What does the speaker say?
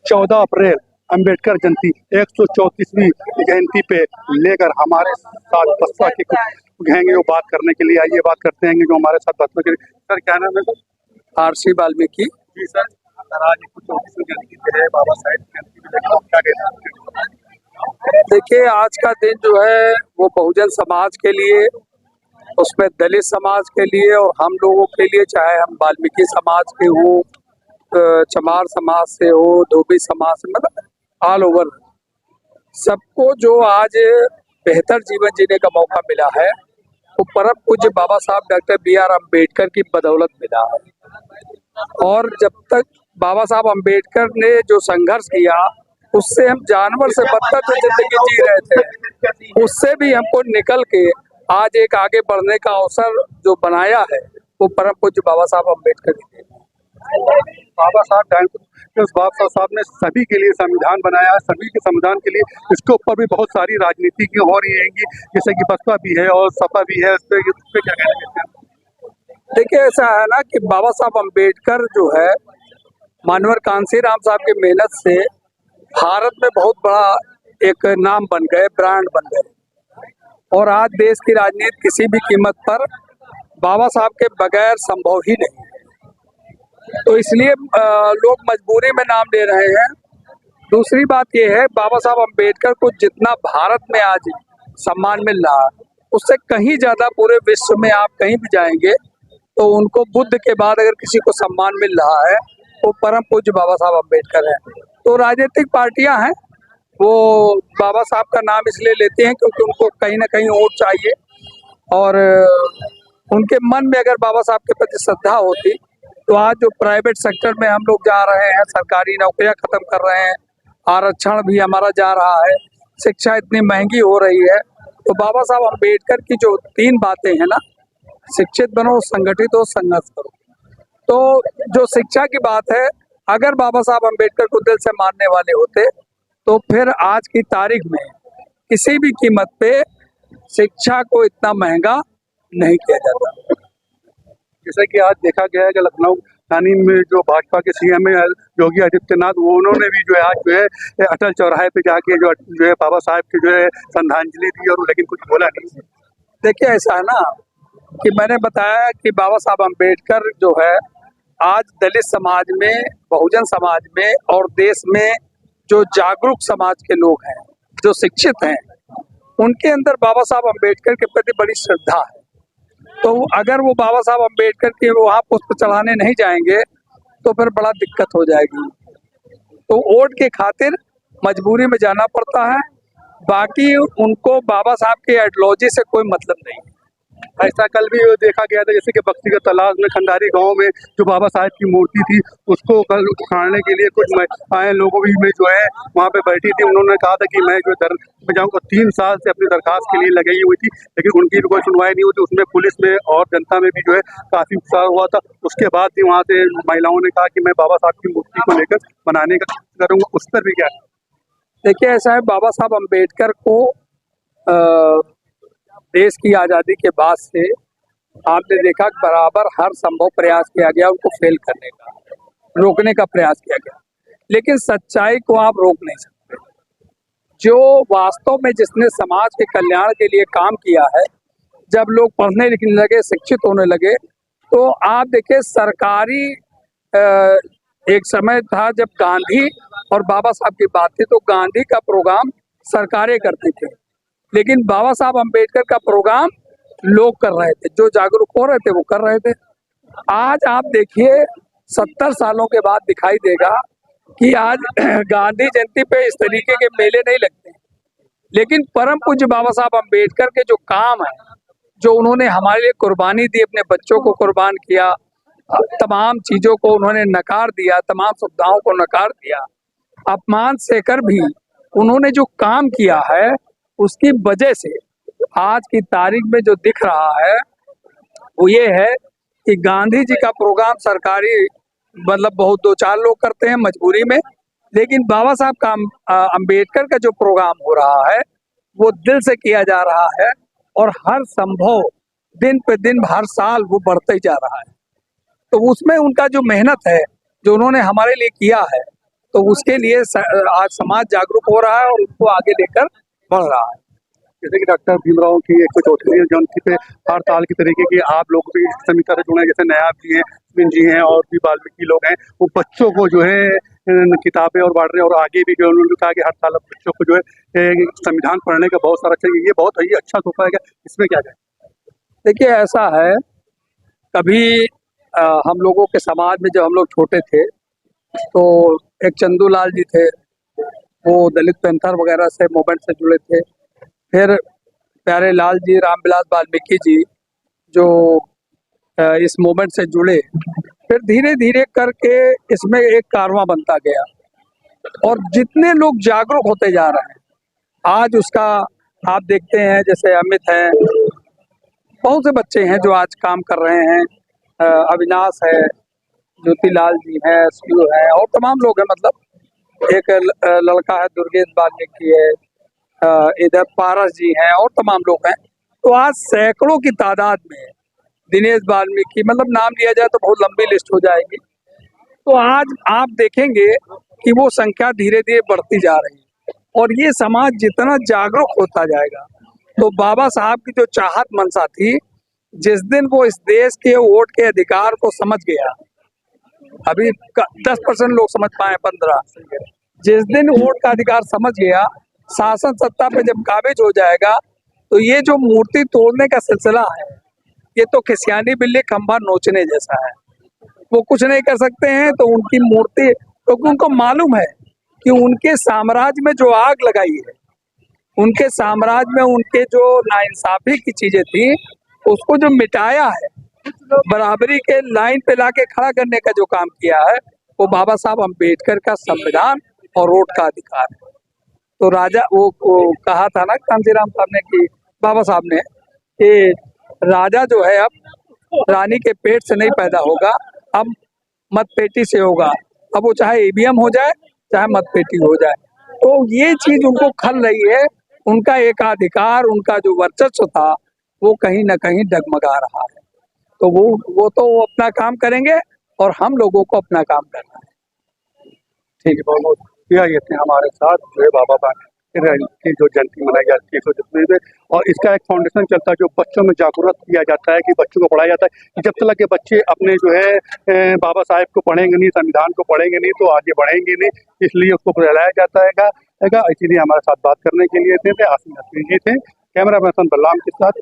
14 अप्रैल अंबेडकर जयंती 134वीं जयंती पे लेकर हमारे साथ बसपा के कुछ हैं जो बात करने के लिए आइए बात करते हैं जो हमारे साथ बसपा के। सर क्या नाम है सर? आरसी वाल्मीकि। जी सर, आज 134वीं जयंती पे है, बाबा साहेब की जयंती पे लेकर क्या कहना है? देखिए, आज का दिन जो है वो बहुजन समाज के लिए, उसमें दलित समाज के लिए और हम लोगों के लिए, चाहे हम वाल्मीकि समाज के हो, चमार समाज से हो, धोबी समाज से, मतलब ऑल ओवर सबको जो आज बेहतर जीवन जीने का मौका मिला है वो परम पूज्य बाबा साहब डॉक्टर BR अम्बेडकर की बदौलत मिला है। और जब तक बाबा साहब अम्बेडकर ने जो संघर्ष किया उससे हम जानवर से बदतर जो जिंदगी जी रहे थे उससे भी हमको निकल के आज एक आगे बढ़ने का अवसर जो बनाया है वो परम पूज्य बाबा साहब अम्बेडकर ने। बाबा साहब ने सभी के लिए संविधान बनाया, सभी के संविधान के लिए। इसके ऊपर भी बहुत सारी राजनीति की हो रही है, जैसे कि बसपा भी है और सपा भी है, उस पे क्या कहना चाहते हैं? देखिए, ऐसा है ना कि बाबा साहब अम्बेडकर जो है मानवर कांसी राम साहब की मेहनत से भारत में बहुत बड़ा एक नाम बन गए, ब्रांड बन गए। और आज देश की राजनीति किसी भी कीमत पर बाबा साहब के बगैर संभव ही नहीं। तो इसलिए लोग मजबूरी में नाम ले रहे हैं। दूसरी बात यह है, बाबा साहब अम्बेडकर को जितना भारत में आज सम्मान मिल रहा है उससे कहीं ज्यादा पूरे विश्व में आप कहीं भी जाएंगे तो उनको बुद्ध के बाद अगर किसी को सम्मान मिल रहा है वो परम पूज्य बाबा साहब अम्बेडकर है। तो राजनीतिक पार्टियां हैं वो बाबा साहब का नाम इसलिए लेते हैं क्योंकि उनको कहीं ना कहीं वोट चाहिए, और उनके मन में अगर बाबा साहब के प्रति श्रद्धा होती तो आज जो प्राइवेट सेक्टर में हम लोग जा रहे हैं, सरकारी नौकरियां खत्म कर रहे हैं, आरक्षण भी हमारा जा रहा है, शिक्षा इतनी महंगी हो रही है, तो बाबा साहब अम्बेडकर की जो 3 बातें हैं ना, शिक्षित बनो, संगठित हो, संघर्ष करो। तो जो शिक्षा की बात है, अगर बाबा साहब अम्बेडकर को दिल से मानने वाले होते तो फिर आज की तारीख में किसी भी कीमत पे शिक्षा को इतना महंगा नहीं किया जाता। जैसे कि आज देखा गया है कि लखनऊ रानी में जो भाजपा के CM है योगी आदित्यनाथ, वो उन्होंने भी जो है आज जो है अटल चौराहे पे जाके जो है बाबा साहब की जो है श्रद्धांजलि दी, और लेकिन कुछ बोला नहीं। देखिए, ऐसा है ना कि मैंने बताया कि बाबा साहब अम्बेडकर जो है आज दलित समाज में, बहुजन समाज में और देश में जो जागरूक समाज के लोग हैं, जो शिक्षित हैं, उनके अंदर बाबा साहब अम्बेडकर के प्रति बड़ी श्रद्धा है। तो अगर वो बाबा साहब अम्बेडकर के वहाँ पुष्प चढ़ाने नहीं जाएंगे तो फिर बड़ा दिक्कत हो जाएगी। तो वोट के खातिर मजबूरी में जाना पड़ता है, बाकी उनको बाबा साहब के आइडियोलॉजी से कोई मतलब नहीं है। ऐसा कल भी देखा गया था, जैसे कि बक्सी के तालाब में खंडारी गांव में जो बाबा साहब की मूर्ति थी उसको कल उखाड़ने के लिए कुछ आए लोगों भी में जो है वहां पे बैठी थी। उन्होंने कहा था कि मैं जो में जाऊंगा, 3 साल से अपनी दरखास्त के लिए लगी हुई थी, लेकिन उनकी भी कोई सुनवाई नहीं हुई। उसमें पुलिस में और जनता में भी जो है काफी उत्साह हुआ था। उसके बाद भी वहाँ से महिलाओं ने कहा कि मैं बाबा साहब की मूर्ति को लेकर बनाने का करूंगा। उस पर भी क्या? देखिए, ऐसा है, बाबा साहब अम्बेडकर को देश की आज़ादी के बाद से आपने देखा बराबर हर संभव प्रयास किया गया उनको फेल करने का, रोकने का प्रयास किया गया, लेकिन सच्चाई को आप रोक नहीं सकते। जो वास्तव में जिसने समाज के कल्याण के लिए काम किया है, जब लोग पढ़ने लिखने लगे, शिक्षित होने लगे, तो आप देखिए सरकारी एक समय था जब गांधी और बाबा साहब की बात थी तो गांधी का प्रोग्राम सरकारें करती थी, लेकिन बाबा साहब अम्बेडकर का प्रोग्राम लोग कर रहे थे, जो जागरूक हो रहे थे वो कर रहे थे। आज आप देखिए 70 सालों के बाद दिखाई देगा कि आज गांधी जयंती पे इस तरीके के मेले नहीं लगते, लेकिन परम पूज्य बाबा साहब अम्बेडकर के जो काम है, जो उन्होंने हमारे लिए कुर्बानी दी, अपने बच्चों को कुर्बान किया, तमाम चीजों को उन्होंने नकार दिया, तमाम सुविधाओं को नकार दिया, अपमान सहकर भी उन्होंने जो काम किया है उसकी वजह से आज की तारीख में जो दिख रहा है वो ये है कि गांधी जी का प्रोग्राम सरकारी मतलब बहुत 2-4 लोग करते हैं मजबूरी में, लेकिन बाबा साहब का अम्बेडकर का जो प्रोग्राम हो रहा है वो दिल से किया जा रहा है और हर संभव दिन पे दिन हर साल वो बढ़ते ही जा रहा है। तो उसमें उनका जो मेहनत है, जो उन्होंने हमारे लिए किया है, तो उसके लिए आज समाज जागरूक हो रहा है और उसको आगे लेकर बढ़ रहा है। जैसे कि डॉक्टर भीमराव की एक कुछ होती है जो उनकी पे हर साल की तरीके की आप लोग भी इस समिति से जुड़े हैं, जैसे नायाब जी हैं, सुमिन जी हैं और भी वाल्मीकि लोग हैं, वो बच्चों को जो है किताबें और बांट रहे हैं और आगे भी जो है उन्होंने कहा कि हर साल बच्चों को जो है संविधान पढ़ने का बहुत सारा चाहिए, ये बहुत ही अच्छा तोहफा है। इसमें क्या कहें? देखिए ऐसा है, कभी हम लोगों के समाज में जब हम लोग छोटे थे तो एक चंदूलाल जी थे, वो दलित पैंथर वगैरह से मूवमेंट से जुड़े थे। फिर प्यारे लाल जी, रामविलास वाल्मीकि जी जो इस मूवमेंट से जुड़े, फिर धीरे धीरे करके इसमें एक कारवां बनता गया और जितने लोग जागरूक होते जा रहे हैं आज उसका आप देखते हैं, जैसे अमित है, बहुत से बच्चे हैं जो आज काम कर रहे हैं, अविनाश है, ज्योतिलाल जी हैं, शिव है और तमाम लोग हैं। मतलब एक लड़का है दुर्गेश वाल्मीकि है, इधर पारस जी हैं और तमाम लोग हैं। तो आज सैकड़ों की तादाद में दिनेश वाल्मीकि, मतलब नाम लिया जाए तो बहुत लंबी लिस्ट हो जाएगी। तो आज आप देखेंगे कि वो संख्या धीरे धीरे बढ़ती जा रही है और ये समाज जितना जागरूक होता जाएगा तो बाबा साहब की जो चाहत मनसा थी, जिस दिन वो इस देश के वोट के अधिकार को समझ गया, अभी 10% लोग समझ पाए, 15, जिस दिन वोट का अधिकार समझ गया, शासन सत्ता पे जब काबिज हो जाएगा तो ये जो मूर्ति तोड़ने का सिलसिला है ये तो खिसियानी बिल्ली खंभा नोचने जैसा है। वो कुछ नहीं कर सकते हैं तो उनकी मूर्ति, क्योंकि तो उनको मालूम है कि उनके साम्राज्य में जो आग लगाई है, उनके साम्राज्य में उनके जो नाइंसाफी की चीजें थी उसको जो मिटाया है, बराबरी के लाइन पे लाके खड़ा करने का जो काम किया है, वो बाबा साहब अम्बेडकर का संविधान और वोट का अधिकार है। तो राजा वो कहा था ना कांशीराम साहब ने कि बाबा साहब ने कि राजा जो है अब रानी के पेट से नहीं पैदा होगा, अब मतपेटी से होगा। अब वो चाहे ईवीएम हो जाए चाहे मतपेटी हो जाए। तो ये चीज उनको खल रही है, उनका एकाधिकार, उनका जो वर्चस्व था वो कहीं ना कहीं डगमगा रहा है। तो वो तो अपना काम करेंगे और हम लोगों को अपना काम करना है। ठीक है, बहुत बहुत शुक्रिया। ये थे हमारे साथ जो है बाबा की जो जयंती मनाई जाती है 100 में, और इसका एक फाउंडेशन चलता है जो बच्चों में जागरूक किया जाता है कि बच्चों को पढ़ाया जाता है कि जब तक के बच्चे अपने जो है बाबा साहेब को पढ़ेंगे नहीं, संविधान को पढ़ेंगे नहीं तो आगे बढ़ेंगे नहीं, इसलिए उसको फैलाया जाता है। इसीलिए हमारे साथ बात करने के लिए थे आसिम नकवी जी थे। कैमरा पर्सन बलराम के साथ